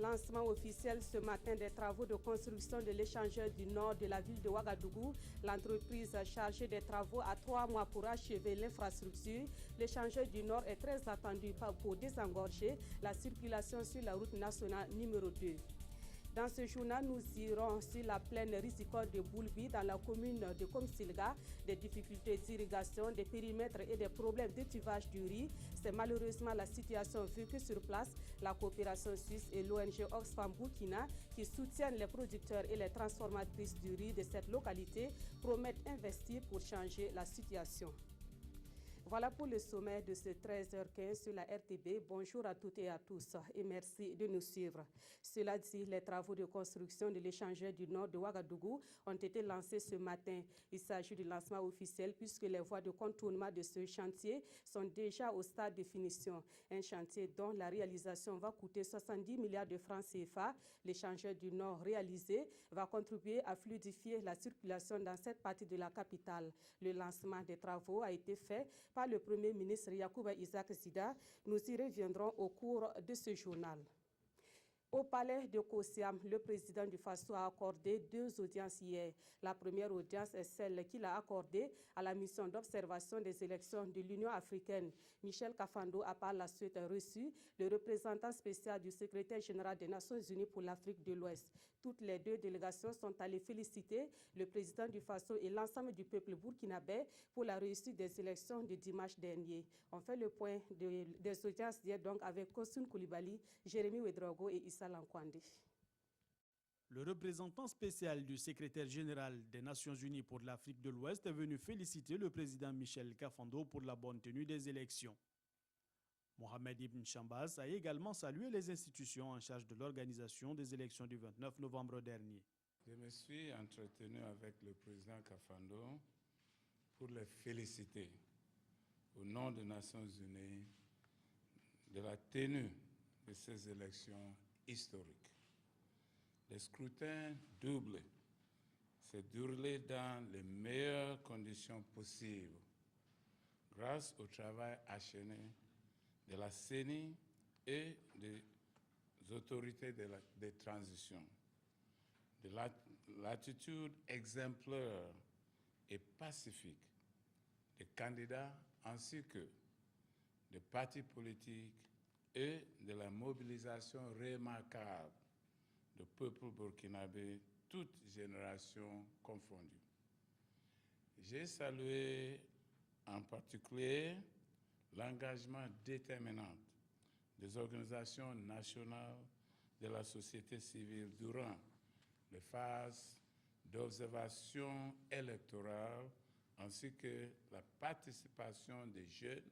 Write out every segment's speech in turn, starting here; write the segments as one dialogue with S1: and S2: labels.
S1: Lancement officiel ce matin des travaux de construction de l'échangeur du nord de la ville de Ouagadougou. L'entreprise chargée des travaux a 3 mois pour achever l'infrastructure. L'échangeur du nord est très attendu pour désengorger la circulation sur la route nationale numéro 2. Dans ce journal, nous irons sur la plaine risicole de Boulbi dans la commune de Komsilga. Des difficultés d'irrigation, des périmètres et des problèmes d'étuvage du riz. C'est malheureusement la situation vécue sur place. La coopération suisse et l'ONG Oxfam Burkina, qui soutiennent les producteurs et les transformatrices du riz de cette localité, promettent investir pour changer la situation. Voilà pour le sommet de ce 13h15 sur la RTB. Bonjour à toutes et à tous et merci de nous suivre. Cela dit, les travaux de construction de l'échangeur du nord de Ouagadougou ont été lancés ce matin. Il s'agit du lancement officiel puisque les voies de contournement de ce chantier sont déjà au stade de finition. Un chantier dont la réalisation va coûter 70 milliards de francs CFA. L'échangeur du nord réalisé va contribuer à fluidifier la circulation dans cette partie de la capitale. Le lancement des travaux a été fait par le Premier ministre Yacouba Isaac Zida. Nous y reviendrons au cours de ce journal. Au palais de Kosiam, le président du Faso a accordé 2 audiences hier. La première audience est celle qu'il a accordée à la mission d'observation des élections de l'Union africaine. Michel Kafando a par la suite reçu le représentant spécial du secrétaire général des Nations Unies pour l'Afrique de l'Ouest. Toutes les 2 délégations sont allées féliciter le président du Faso et l'ensemble du peuple burkinabé pour la réussite des élections de dimanche dernier. On fait le point des audiences d'hier donc avec Kosun Koulibaly, Jérémy Ouedraogo et Issa Lankwande.
S2: Le représentant spécial du secrétaire général des Nations Unies pour l'Afrique de l'Ouest est venu féliciter le président Michel Kafando pour la bonne tenue des élections. Mohamed Ibn Chambas a également salué les institutions en charge de l'organisation des élections du 29 novembre dernier.
S3: Je me suis entretenu avec le président Kafando pour le féliciter au nom des Nations Unies de la tenue de ces élections historiques. Le scrutin double s'est déroulé dans les meilleures conditions possibles grâce au travail acharné de la CENI et des autorités de transition, de l'attitude exemplaire et pacifique des candidats ainsi que des partis politiques et de la mobilisation remarquable du peuple burkinabé, toutes générations confondues. J'ai salué en particulier l'engagement déterminant des organisations nationales de la société civile durant les phases d'observation électorale ainsi que la participation des jeunes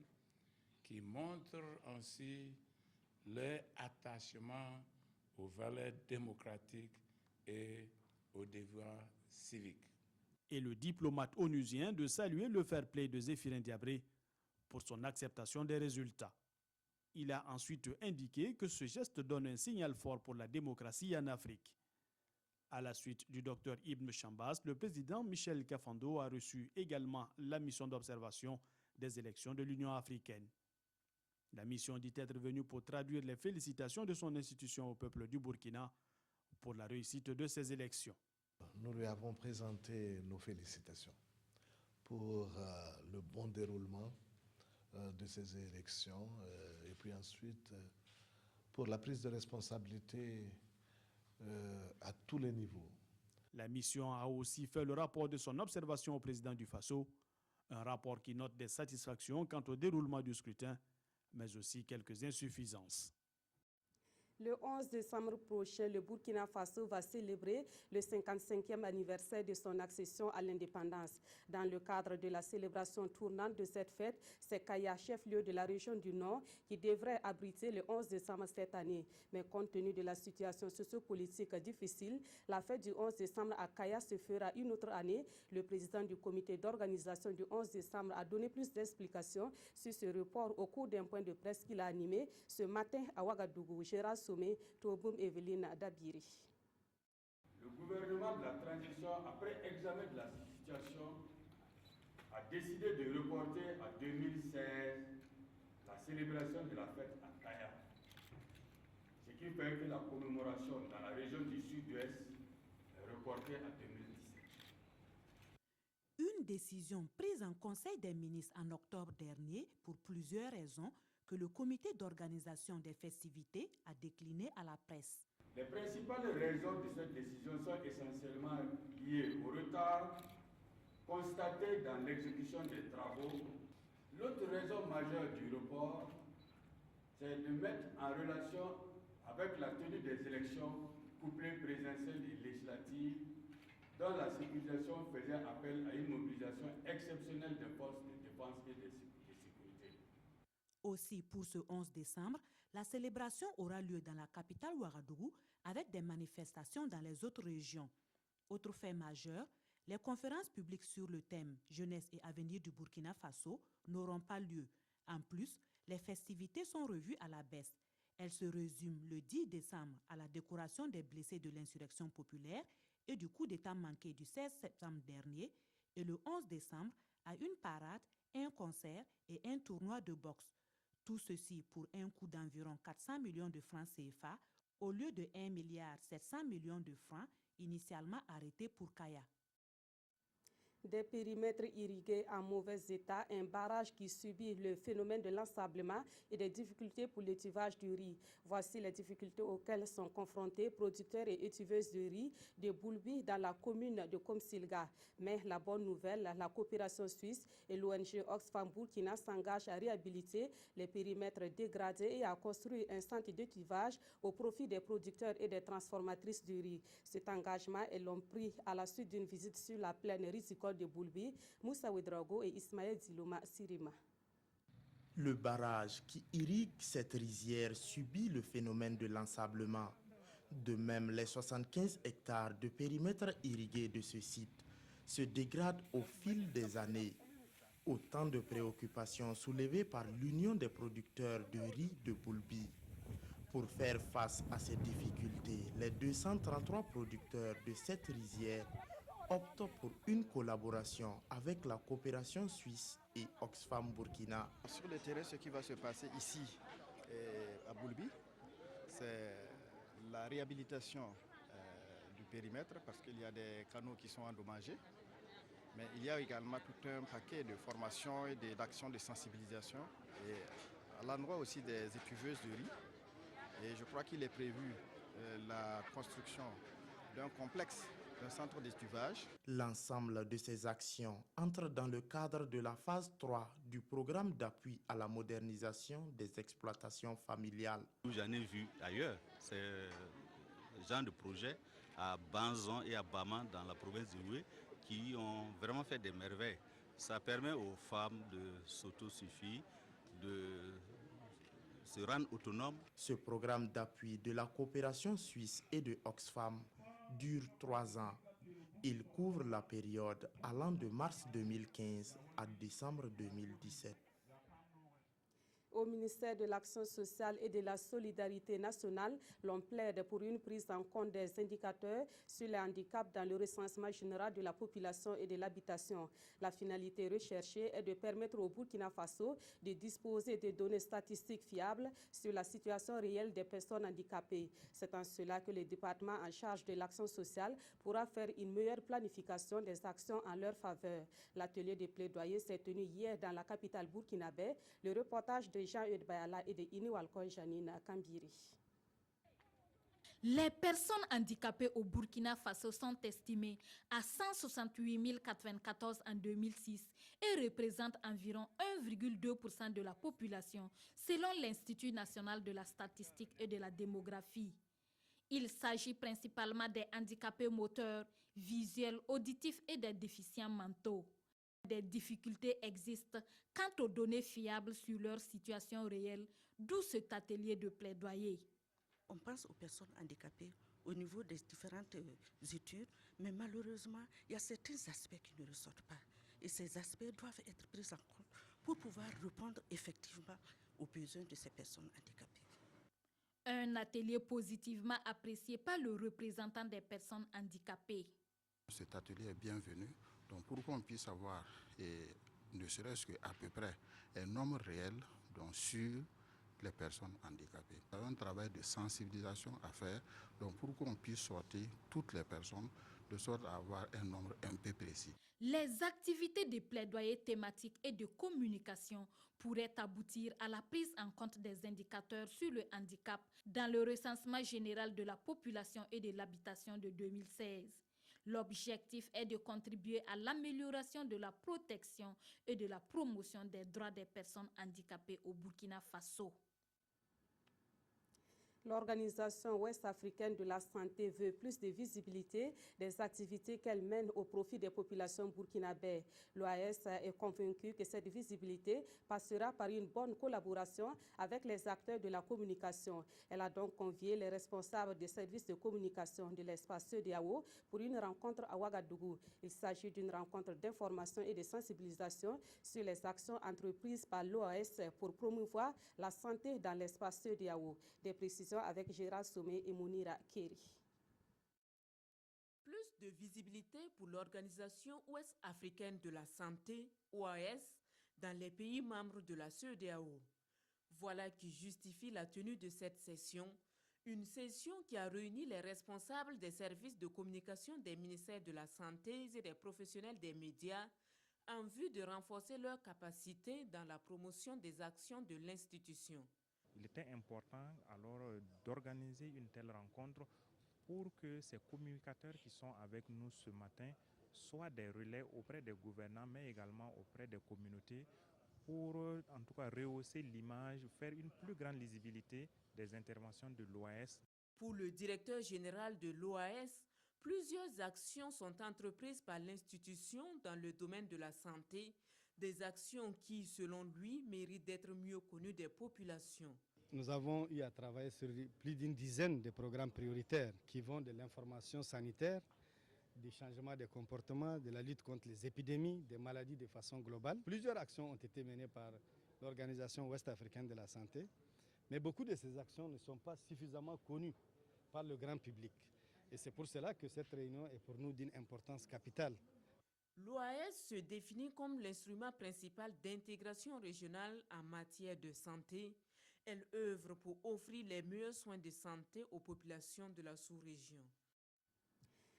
S3: qui montrent ainsi leur attachement aux valeurs démocratiques et aux devoirs civiques.
S2: Et le diplomate onusien de saluer le fair-play de Zéphirin Diabré pour son acceptation des résultats. Il a ensuite indiqué que ce geste donne un signal fort pour la démocratie en Afrique. À la suite du docteur Ibn Chambas, le président Michel Kafando a reçu également la mission d'observation des élections de l'Union africaine. La mission dit être venue pour traduire les félicitations de son institution au peuple du Burkina pour la réussite de ces élections.
S4: Nous lui avons présenté nos félicitations pour le bon déroulement de ces élections et puis ensuite pour la prise de responsabilité à tous les niveaux.
S2: La mission a aussi fait le rapport de son observation au président du Faso, un rapport qui note des satisfactions quant au déroulement du scrutin, mais aussi quelques insuffisances.
S1: Le 11 décembre prochain, le Burkina Faso va célébrer le 55e anniversaire de son accession à l'indépendance. Dans le cadre de la célébration tournante de cette fête, c'est Kaya, chef-lieu de la région du Nord, qui devrait abriter le 11 décembre cette année. Mais compte tenu de la situation sociopolitique difficile, la fête du 11 décembre à Kaya se fera une autre année. Le président du comité d'organisation du 11 décembre a donné plus d'explications sur ce report au cours d'un point de presse qu'il a animé ce matin à Ouagadougou. Gérard Sommet, Toboum Evelyne Dabiri.
S5: Le gouvernement de la transition, après examen de la situation, a décidé de reporter à 2016 la célébration de la fête à Kaya. Ce qui fait que la commémoration dans la région du Sud-Ouest est reportée à 2017.
S6: Une décision prise en Conseil des ministres en octobre dernier pour plusieurs raisons que le comité d'organisation des festivités a décliné à la presse.
S5: Les principales raisons de cette décision sont essentiellement liées au retard constaté dans l'exécution des travaux. L'autre raison majeure du report, c'est de mettre en relation avec la tenue des élections couplées présidentielles et législatives, dont la sécurisation faisait appel à une mobilisation exceptionnelle des forces de défense et de sécurité.
S6: Aussi, pour ce 11 décembre, la célébration aura lieu dans la capitale Ouagadougou avec des manifestations dans les autres régions. Autre fait majeur, les conférences publiques sur le thème « Jeunesse et avenir du Burkina Faso » n'auront pas lieu. En plus, les festivités sont revues à la baisse. Elles se résument le 10 décembre à la décoration des blessés de l'insurrection populaire et du coup d'État manqué du 16 septembre dernier, et le 11 décembre à une parade, un concert et un tournoi de boxe. Tout ceci pour un coût d'environ 400 millions de francs CFA au lieu de 1,7 milliard de francs initialement arrêtés pour Kaya.
S1: Des périmètres irrigués en mauvais état, un barrage qui subit le phénomène de l'ensablement et des difficultés pour l'étivage du riz. Voici les difficultés auxquelles sont confrontés producteurs et étiveuses de riz de Boulbi dans la commune de Komsilga. Mais la bonne nouvelle, la coopération suisse et l'ONG Oxfam Burkina s'engagent à réhabiliter les périmètres dégradés et à construire un centre d'étivage au profit des producteurs et des transformatrices du riz. Cet engagement est l'ont pris à la suite d'une visite sur la plaine risicole de Boulbi, Moussa Ouedraogo et Ismaël Zilouma Sirima.
S7: Le barrage qui irrigue cette rizière subit le phénomène de l'ensablement. De même, les 75 hectares de périmètre irrigué de ce site se dégradent au fil des années. Autant de préoccupations soulevées par l'Union des producteurs de riz de Boulbi. Pour faire face à ces difficultés, les 233 producteurs de cette rizière optent pour une collaboration avec la coopération suisse et Oxfam Burkina.
S8: Sur le terrain, ce qui va se passer ici à Boulbi, c'est la réhabilitation du périmètre parce qu'il y a des canaux qui sont endommagés. Mais il y a également tout un paquet de formations et d'actions de sensibilisation et à l'endroit aussi des étuveuses de riz. Et je crois qu'il est prévu la construction d'un complexe, d'un centre d'étuvage.
S7: L'ensemble de ces actions entre dans le cadre de la phase 3 du programme d'appui à la modernisation des exploitations familiales.
S9: J'en ai vu ailleurs, c'est le genre de projet à Banzon et à Bama dans la province de Oué qui ont vraiment fait des merveilles. Ça permet aux femmes de s'autosuffire, de se rendre autonomes.
S7: Ce programme d'appui de la coopération suisse et de Oxfam dure 3 ans. Il couvre la période allant de mars 2015 à décembre 2017.
S1: Au ministère de l'Action sociale et de la solidarité nationale, l'on plaide pour une prise en compte des indicateurs sur les handicaps dans le recensement général de la population et de l'habitation. La finalité recherchée est de permettre au Burkina Faso de disposer de données statistiques fiables sur la situation réelle des personnes handicapées. C'est en cela que le département en charge de l'action sociale pourra faire une meilleure planification des actions en leur faveur. L'atelier de plaidoyer s'est tenu hier dans la capitale burkinabé. Le reportage de Jean-Eudes Bayala et de Iniwalkoy Janine Kambiri.
S10: Les personnes handicapées au Burkina Faso sont estimées à 168 094 en 2006 et représentent environ 1,2% de la population, selon l'Institut national de la statistique et de la démographie. Il s'agit principalement des handicapés moteurs, visuels, auditifs et des déficients mentaux. Des difficultés existent quant aux données fiables sur leur situation réelle, d'où cet atelier de plaidoyer.
S11: On pense aux personnes handicapées au niveau des différentes études, mais malheureusement, il y a certains aspects qui ne ressortent pas. Et ces aspects doivent être pris en compte pour pouvoir répondre effectivement aux besoins de ces personnes handicapées.
S10: Un atelier positivement apprécié par le représentant des personnes handicapées.
S12: Cet atelier est bienvenu, donc pour qu'on puisse avoir, et ne serait-ce qu'à peu près, un nombre réel donc, sur les personnes handicapées. Il y a un travail de sensibilisation à faire donc pour qu'on puisse sortir toutes les personnes de sorte à avoir un nombre un peu précis.
S10: Les activités de plaidoyer thématique et de communication pourraient aboutir à la prise en compte des indicateurs sur le handicap dans le recensement général de la population et de l'habitation de 2016. L'objectif est de contribuer à l'amélioration de la protection et de la promotion des droits des personnes handicapées au Burkina Faso.
S1: L'Organisation ouest-africaine de la santé veut plus de visibilité des activités qu'elle mène au profit des populations burkinabées. L'OAS est convaincue que cette visibilité passera par une bonne collaboration avec les acteurs de la communication. Elle a donc convié les responsables des services de communication de l'espace CEDEAO pour une rencontre à Ouagadougou. Il s'agit d'une rencontre d'information et de sensibilisation sur les actions entreprises par l'OAS pour promouvoir la santé dans l'espace CEDEAO. Des précisions avec Gérard Sommet et Mounira Kéri.
S13: Plus de visibilité pour l'Organisation ouest-africaine de la santé, OAS, dans les pays membres de la CEDEAO. Voilà qui justifie la tenue de cette session, une session qui a réuni les responsables des services de communication des ministères de la Santé et des professionnels des médias en vue de renforcer leurs capacités dans la promotion des actions de l'institution.
S14: Il était important alors d'organiser une telle rencontre pour que ces communicateurs qui sont avec nous ce matin soient des relais auprès des gouvernants mais également auprès des communautés pour en tout cas rehausser l'image, faire une plus grande lisibilité des interventions de l'OAS.
S13: Pour le directeur général de l'OAS, plusieurs actions sont entreprises par l'institution dans le domaine de la santé, des actions qui, selon lui, méritent d'être mieux connues des populations.
S15: Nous avons eu à travailler sur plus d'une dizaine de programmes prioritaires qui vont de l'information sanitaire, du changement des comportements, de la lutte contre les épidémies, des maladies de façon globale. Plusieurs actions ont été menées par l'Organisation ouest-africaine de la santé, mais beaucoup de ces actions ne sont pas suffisamment connues par le grand public. Et c'est pour cela que cette réunion est pour nous d'une importance capitale.
S13: L'OAS se définit comme l'instrument principal d'intégration régionale en matière de santé. Elle œuvre pour offrir les meilleurs soins de santé aux populations de la sous-région.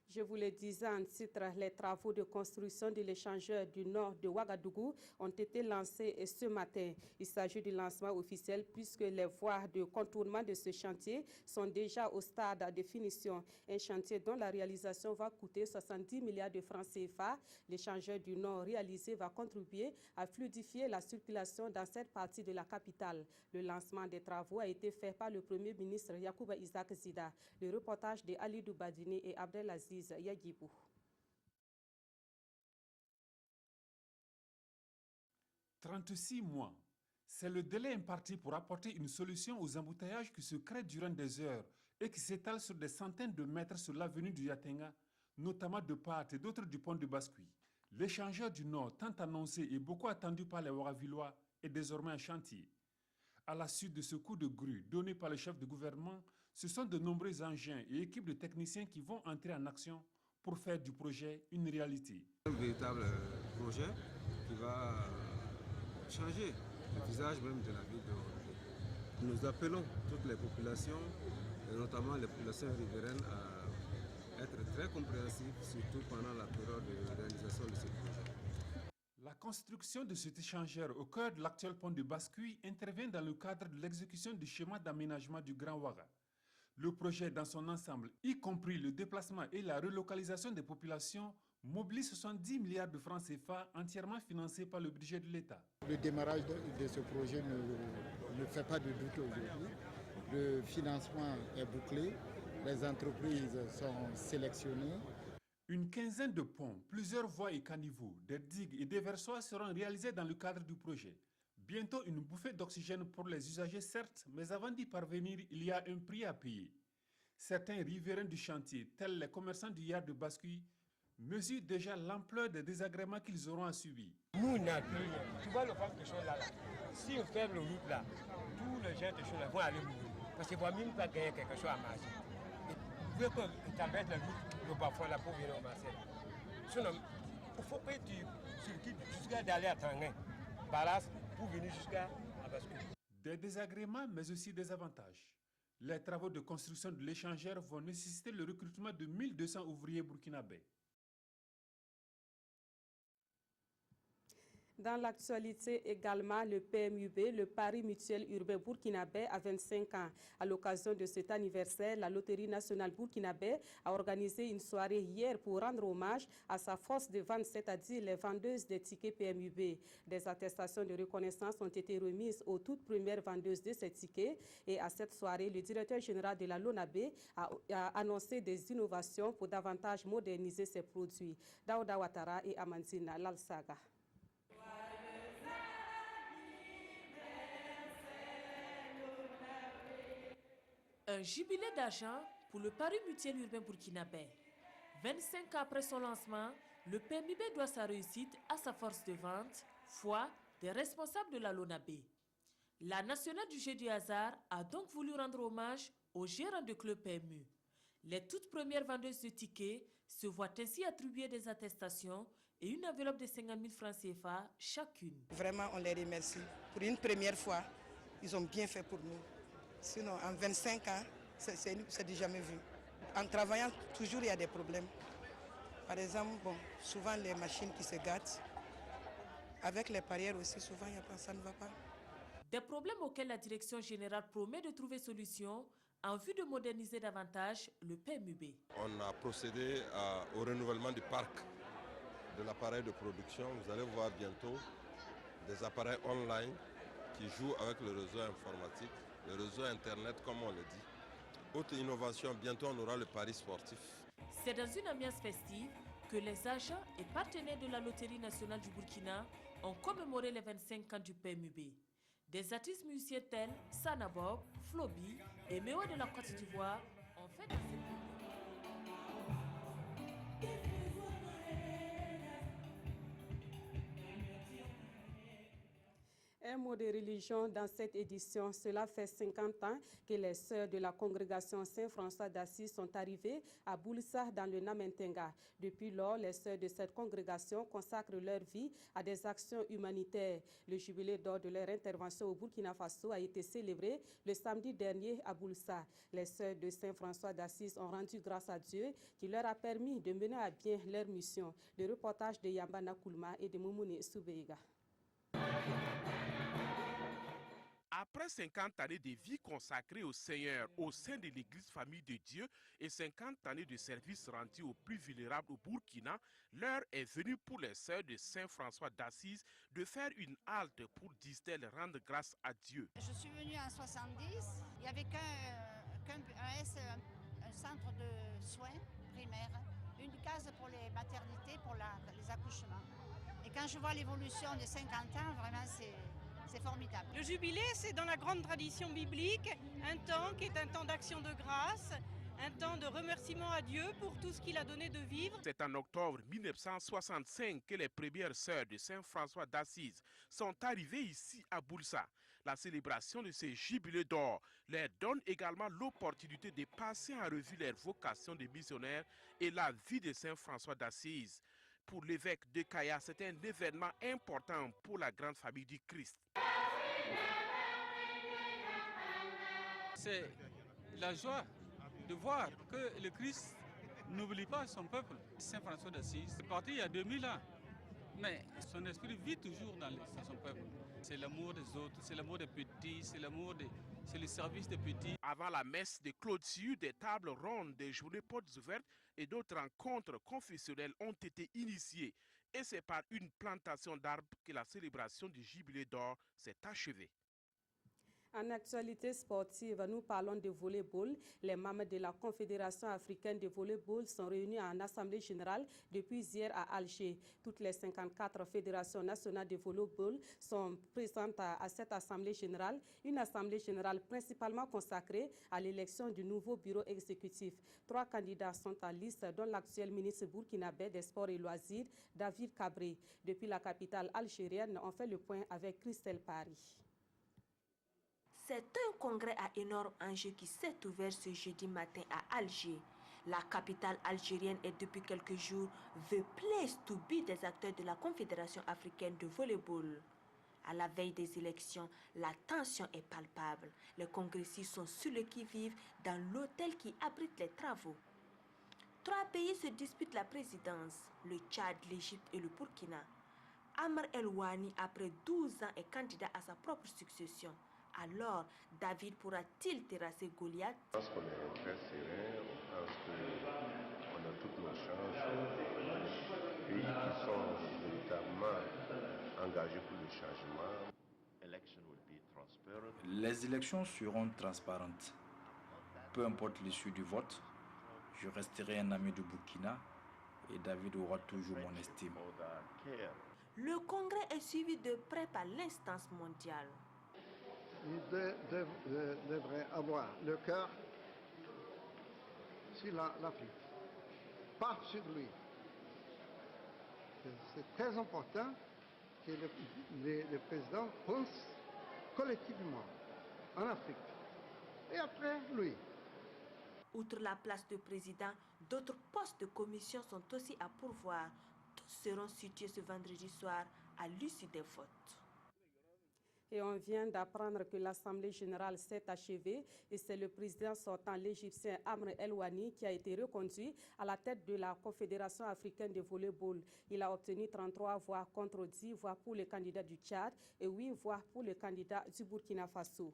S1: Je vous le disais en titre, les travaux de construction de l'échangeur du nord de Ouagadougou ont été lancés ce matin. Il s'agit du lancement officiel puisque les voies de contournement de ce chantier sont déjà au stade de finition. Un chantier dont la réalisation va coûter 70 milliards de francs CFA. L'échangeur du nord réalisé va contribuer à fluidifier la circulation dans cette partie de la capitale. Le lancement des travaux a été fait par le Premier ministre Yacouba Isaac Zida. Le reportage de Ali Doubadini et Abdelaziz Yagibou.
S16: 36 mois, c'est le délai imparti pour apporter une solution aux embouteillages qui se créent durant des heures et qui s'étalent sur des centaines de mètres sur l'avenue du Yatenga, notamment de part et d'autre du pont de Bascui. L'échangeur du Nord, tant annoncé et beaucoup attendu par les Ouagavillois, est désormais en chantier. À la suite de ce coup de grue donné par le chef de gouvernement, ce sont de nombreux engins et équipes de techniciens qui vont entrer en action pour faire du projet une réalité.
S17: Un véritable projet qui va changer le visage même de la ville de Ouagadougou. Nous appelons toutes les populations, et notamment les populations riveraines, à être très compréhensives, surtout pendant la période de réalisation de ce projet.
S16: La construction de cet échangeur au cœur de l'actuel pont de Bascui intervient dans le cadre de l'exécution du schéma d'aménagement du Grand Ouaga. Le projet dans son ensemble, y compris le déplacement et la relocalisation des populations, mobilise 70 milliards de francs CFA entièrement financés par le budget de l'État.
S18: Le démarrage de ce projet ne fait pas de doute aujourd'hui. Le financement est bouclé, les entreprises sont sélectionnées.
S16: Une quinzaine de ponts, plusieurs voies et caniveaux, des digues et des versoirs seront réalisés dans le cadre du projet. Bientôt une bouffée d'oxygène pour les usagers, certes, mais avant d'y parvenir, il y a un prix à payer. Certains riverains du chantier, tels les commerçants du yard de Bascui, mesurent déjà l'ampleur des désagréments qu'ils auront à subir.
S19: Nous, tu vois le fameux de choses là. Si on ferme le route là, tous les gens de choses là vont aller mourir. Parce qu'ils ne vont même pas gagner quelque chose à marcher. Vous pouvez t'embêter la route, le bas-fond là pour venir au marché. Sinon, il faut que tu circules jusqu'à d'aller à Tanguin, Balas, pour venir jusqu'à Bascui.
S16: Des désagréments, mais aussi des avantages. Les travaux de construction de l'échangeur vont nécessiter le recrutement de 1200 ouvriers burkinabés.
S1: Dans l'actualité également, le PMUB, le Pari Mutuel Urbain Burkinabé, a 25 ans. À l'occasion de cet anniversaire, la Loterie nationale burkinabé a organisé une soirée hier pour rendre hommage à sa force de vente, c'est-à-dire les vendeuses des tickets PMUB. Des attestations de reconnaissance ont été remises aux toutes premières vendeuses de ces tickets. Et à cette soirée, le directeur général de la LONABé a annoncé des innovations pour davantage moderniser ses produits. Daouda Ouattara et Amandine Lalsaga.
S13: Un jubilé d'argent pour le Pari Mutuel Urbain Burkinabé. 25 ans après son lancement, le PMUB doit sa réussite à sa force de vente, foi des responsables de la LONABé. La nationale du jeu du hasard a donc voulu rendre hommage aux gérants de club PMU. Les toutes premières vendeuses de tickets se voient ainsi attribuer des attestations et une enveloppe de 50 000 francs CFA chacune.
S20: Vraiment, on les remercie. Pour une première fois, ils ont bien fait pour nous. Sinon, en 25 ans, c'est du jamais vu. En travaillant, toujours il y a des problèmes. Par exemple, souvent les machines qui se gâtent. Avec les parieurs aussi, souvent ça ne va pas.
S13: Des problèmes auxquels la direction générale promet de trouver solution en vue de moderniser davantage le PMUB.
S21: On a procédé au renouvellement du parc de l'appareil de production. Vous allez voir bientôt des appareils online qui jouent avec le réseau informatique, le réseau Internet, comme on le dit. Autre innovation, bientôt on aura le pari sportif.
S13: C'est dans une ambiance festive que les agents et partenaires de la Loterie nationale du Burkina ont commémoré les 25 ans du PMUB. Des artistes musiciens tels Sanabob, Flobi et Mewa de la Côte d'Ivoire ont fait dans cette
S1: Un mot de religion dans cette édition. Cela fait 50 ans que les sœurs de la congrégation Saint-François d'Assise sont arrivées à Boulissa dans le Namentenga. Depuis lors, les sœurs de cette congrégation consacrent leur vie à des actions humanitaires. Le jubilé d'or de leur intervention au Burkina Faso a été célébré le samedi dernier à Boulissa. Les sœurs de Saint-François d'Assise ont rendu grâce à Dieu qui leur a permis de mener à bien leur mission. Le reportage de Yambana Koulma et de Moumouni Soubeiga.
S22: Après 50 années de vie consacrée au Seigneur au sein de l'Église Famille de Dieu et 50 années de service rendu aux plus vulnérables au Burkina, l'heure est venue pour les sœurs de Saint-François d'Assise de faire une halte pour, disent-elles, rendre grâce à Dieu.
S23: Je suis venue en 70, il n'y avait un centre de soins primaires, une case pour les maternités, pour les accouchements. Et quand je vois l'évolution de 50 ans, vraiment c'est formidable.
S24: Le jubilé, c'est dans la grande tradition biblique, un temps qui est un temps d'action de grâce, un temps de remerciement à Dieu pour tout ce qu'il a donné de vivre.
S22: C'est en octobre 1965 que les premières sœurs de Saint-François d'Assise sont arrivées ici à Boulissa. La célébration de ces jubilés d'or leur donne également l'opportunité de passer en revue leur vocation de missionnaire et la vie de Saint-François d'Assise. Pour l'évêque de Kaya, c'est un événement important pour la grande famille du Christ.
S25: C'est la joie de voir que le Christ n'oublie pas son peuple. Saint François d'Assise est parti il y a 2000 ans, mais son esprit vit toujours dans son peuple. C'est l'amour des autres, c'est l'amour des petits, c'est le service des petits.
S22: Avant la messe de clôture, des tables rondes, des journées portes ouvertes et d'autres rencontres confessionnelles ont été initiées. Et c'est par une plantation d'arbres que la célébration du jubilé d'or s'est achevée.
S1: En actualité sportive, nous parlons de volleyball. Les membres de la Confédération africaine de volleyball sont réunis en assemblée générale depuis hier à Alger. Toutes les 54 fédérations nationales de volleyball sont présentes à cette assemblée générale, une assemblée générale principalement consacrée à l'élection du nouveau bureau exécutif. 3 candidats sont en liste, dont l'actuel ministre burkinabé des Sports et Loisirs, David Cabré. Depuis la capitale algérienne, on fait le point avec Christelle Paris.
S26: C'est un congrès à énorme enjeu qui s'est ouvert ce jeudi matin à Alger. La capitale algérienne est depuis quelques jours the place to be des acteurs de la Confédération africaine de volleyball. À la veille des élections, la tension est palpable. Les congressistes sont sur le qui-vive dans l'hôtel qui abrite les travaux. 3 pays se disputent la présidence, le Tchad, l'Égypte et le Burkina. Amr El-Ouani, après 12 ans, est candidat à sa propre succession. Alors, David pourra-t-il terrasser Goliath?
S2: Je pense qu'on est très serein, on pense qu'on a toutes nos chances. Les pays qui sont véritablement engagés pour le changement.
S3: Les élections seront transparentes. Peu importe l'issue du vote, je resterai un ami du Burkina et David aura toujours mon estime.
S26: Le congrès est suivi de près par l'instance mondiale.
S4: Il devrait avoir le cœur sur l'Afrique, pas sur lui. C'est très important que le président pense collectivement en Afrique et après lui.
S26: Outre la place de président, d'autres postes de commission sont aussi à pourvoir. Tous seront situés ce vendredi soir à l'issue des votes.
S1: Et on vient d'apprendre que l'Assemblée générale s'est achevée et c'est le président sortant, l'Égyptien Amr El-Ouani, qui a été reconduit à la tête de la Confédération africaine de volleyball. Il a obtenu 33 voix contre 10 voix pour le candidat du Tchad et 8 voix pour le candidat du Burkina Faso.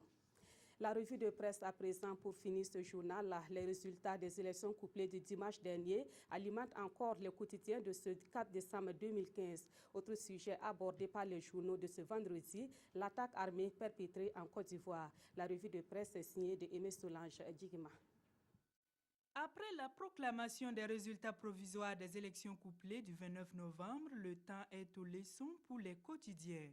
S1: La revue de presse à présent pour finir ce journal. Les résultats des élections couplées du dimanche dernier alimentent encore le quotidien de ce 4 décembre 2015. Autre sujet abordé par les journaux de ce vendredi, l'attaque armée perpétrée en Côte d'Ivoire. La revue de presse est signée de Aimé Solange Djigima.
S5: Après la proclamation des résultats provisoires des élections couplées du 29 novembre, le temps est aux leçons pour les quotidiens.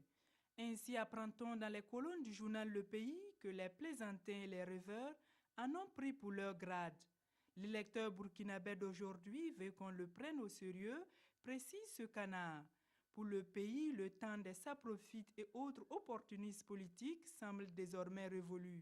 S5: Ainsi apprend-on dans les colonnes du journal Le Pays que les plaisantins et les rêveurs en ont pris pour leur grade. Le lecteur burkinabé d'aujourd'hui veut qu'on le prenne au sérieux, précise ce canard. Pour le pays, le temps des saprofites et autres opportunistes politiques semble désormais révolu.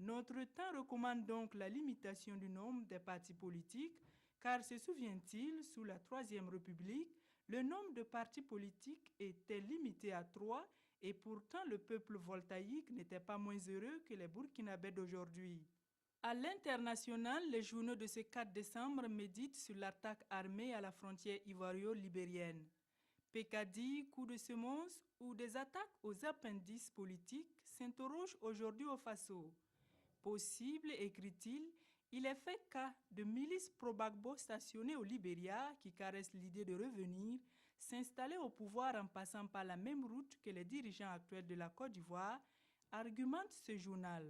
S5: Notre temps recommande donc la limitation du nombre des partis politiques, car se souvient-il, sous la Troisième République, le nombre de partis politiques était limité à 3 et pourtant le peuple voltaïque n'était pas moins heureux que les Burkinabés d'aujourd'hui. À l'international, les journaux de ce 4 décembre méditent sur l'attaque armée à la frontière ivoiro-libérienne. Pécadilles, coups de semonce ou des attaques aux appendices politiques s'interrogent aujourd'hui au Faso. Possible, écrit-il, il est fait cas de milices pro-Gbagbo stationnées au Libéria qui caressent l'idée de revenir, s'installer au pouvoir en passant par la même route que les dirigeants actuels de la Côte d'Ivoire, argumente ce journal.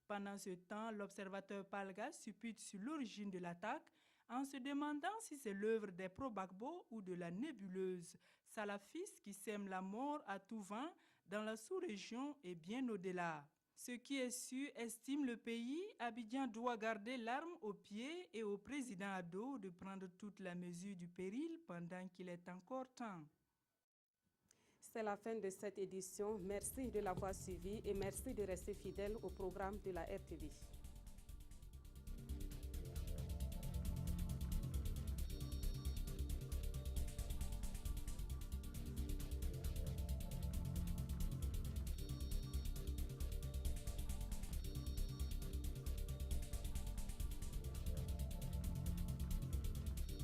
S5: Pendant ce temps, l'observateur Palgas suppute sur l'origine de l'attaque en se demandant si c'est l'œuvre des pro-Gbagbo ou de la nébuleuse salafiste qui sème la mort à tout vent dans la sous-région et bien au-delà. Ce qui est sûr, estime le pays, Abidjan doit garder l'arme au pied et au président Ado de prendre toute la mesure du péril pendant qu'il est encore temps.
S1: C'est la fin de cette édition. Merci de l'avoir suivi et merci de rester fidèle au programme de la RTV.